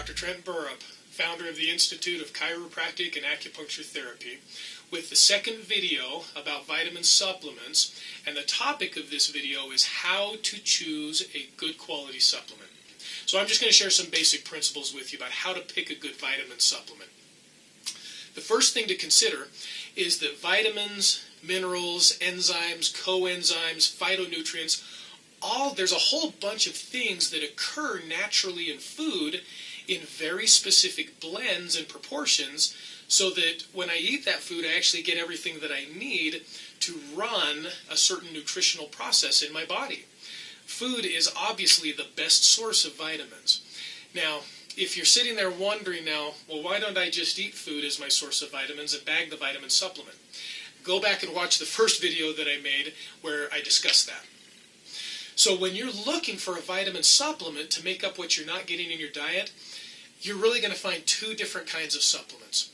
Dr. Trent Burrup, founder of the Institute of Chiropractic and Acupuncture Therapy, with the second video about vitamin supplements, and the topic of this video is how to choose a good quality supplement. So I'm just going to share some basic principles with you about how to pick a good vitamin supplement. The first thing to consider is that vitamins, minerals, enzymes, coenzymes, phytonutrients, there's a whole bunch of things that occur naturally in food in very specific blends and proportions, so that when I eat that food I actually get everything that I need to run a certain nutritional process in my body. Food is obviously the best source of vitamins. Now, if you're sitting there wondering now, well, why don't I just eat food as my source of vitamins and bag the vitamin supplement? Go back and watch the first video that I made where I discussed that. So when you're looking for a vitamin supplement to make up what you're not getting in your diet, you're really going to find two different kinds of supplements.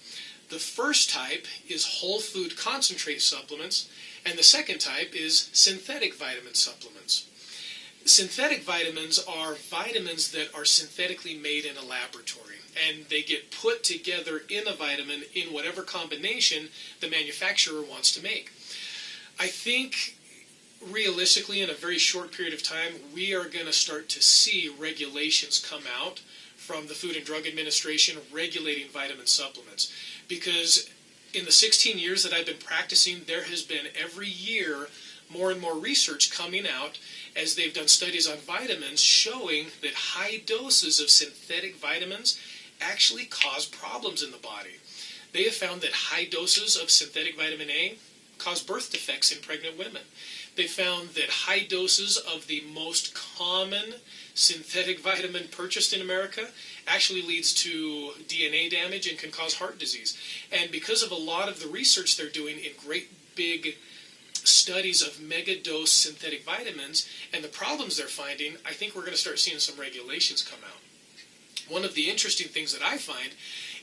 The first type is whole food concentrate supplements, and the second type is synthetic vitamin supplements. Synthetic vitamins are vitamins that are synthetically made in a laboratory, and they get put together in a vitamin in whatever combination the manufacturer wants to make. I think realistically, in a very short period of time, we are going to start to see regulations come out from the Food and Drug Administration regulating vitamin supplements. Because in the 16 years that I've been practicing, there has been every year more and more research coming out as they've done studies on vitamins showing that high doses of synthetic vitamins actually cause problems in the body. They have found that high doses of synthetic vitamin A cause birth defects in pregnant women. They found that high doses of the most common synthetic vitamin purchased in America actually leads to DNA damage and can cause heart disease. And because of a lot of the research they're doing in great big studies of mega-dose synthetic vitamins and the problems they're finding, I think we're going to start seeing some regulations come out. One of the interesting things that I find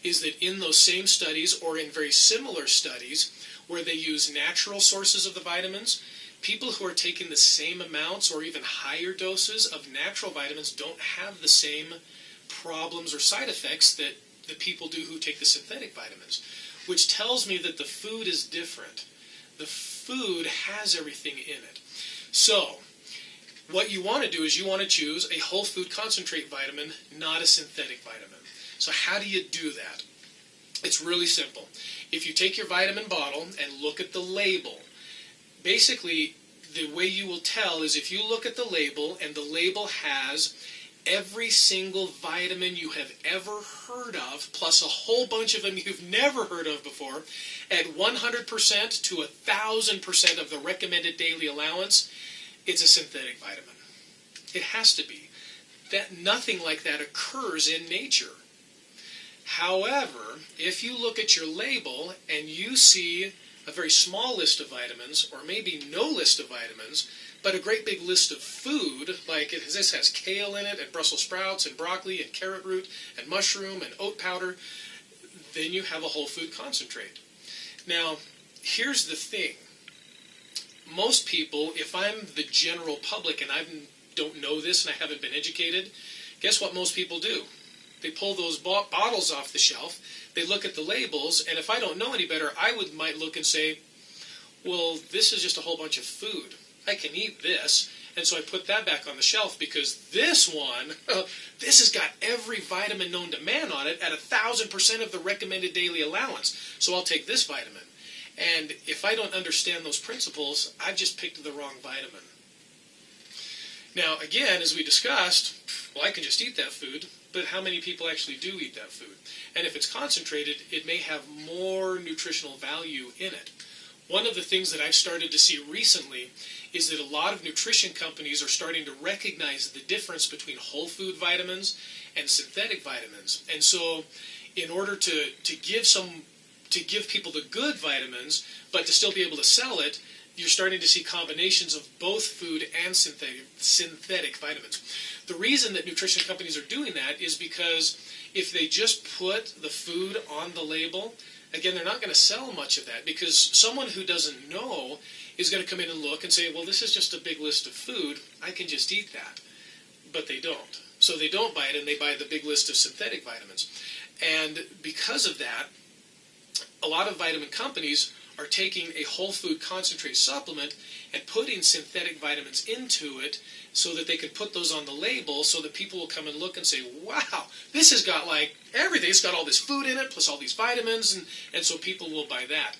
is that in those same studies, or in very similar studies, where they use natural sources of the vitamins, people who are taking the same amounts or even higher doses of natural vitamins don't have the same problems or side effects that the people do who take the synthetic vitamins, which tells me that the food is different. The food has everything in it. So, what you want to do is you want to choose a whole food concentrate vitamin, not a synthetic vitamin. So how do you do that? It's really simple. If you take your vitamin bottle and look at the label, basically the way you will tell is if you look at the label and the label has every single vitamin you have ever heard of, plus a whole bunch of them you've never heard of before, at 100% to 1,000% of the recommended daily allowance, it's a synthetic vitamin. It has to be. Nothing like that occurs in nature. However, if you look at your label and you see a very small list of vitamins, or maybe no list of vitamins, but a great big list of food, like this has kale in it, and Brussels sprouts, and broccoli, and carrot root, and mushroom, and oat powder, then you have a whole food concentrate. Now, here's the thing. Most people, if I'm the general public and I don't know this and I haven't been educated, guess what most people do? They pull those bottles off the shelf, they look at the labels, and if I don't know any better, might look and say, well, this is just a whole bunch of food. I can eat this, and so I put that back on the shelf because this one, this has got every vitamin known to man on it at 1,000% of the recommended daily allowance, so I'll take this vitamin. And if I don't understand those principles, I've just picked the wrong vitamin. Now, again, as we discussed, well, I can just eat that food, but how many people actually do eat that food? And if it's concentrated, it may have more nutritional value in it. One of the things that I've started to see recently is that a lot of nutrition companies are starting to recognize the difference between whole food vitamins and synthetic vitamins. And so in order to give people the good vitamins, but to still be able to sell it, you're starting to see combinations of both food and synthetic vitamins. The reason that nutrition companies are doing that is because if they just put the food on the label, again, they're not going to sell much of that because someone who doesn't know is going to come in and look and say, well, this is just a big list of food. I can just eat that. But they don't. So they don't buy it, and they buy the big list of synthetic vitamins. And because of that, a lot of vitamin companies are taking a whole food concentrate supplement and putting synthetic vitamins into it so that they can put those on the label so that people will come and look and say, wow, this has got like everything. It's got all this food in it plus all these vitamins, and so people will buy that.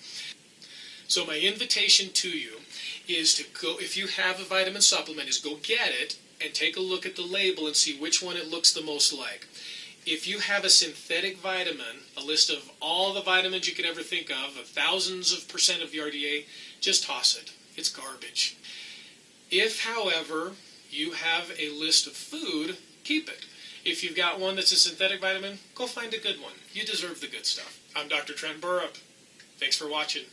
So my invitation to you is to go, if you have a vitamin supplement, is go get it and take a look at the label and see which one it looks the most like. If you have a synthetic vitamin, a list of all the vitamins you could ever think of thousands of % of the RDA, just toss it. It's garbage. If, however, you have a list of food, keep it. If you've got one that's a synthetic vitamin, go find a good one. You deserve the good stuff. I'm Dr. Trent Burrup. Thanks for watching.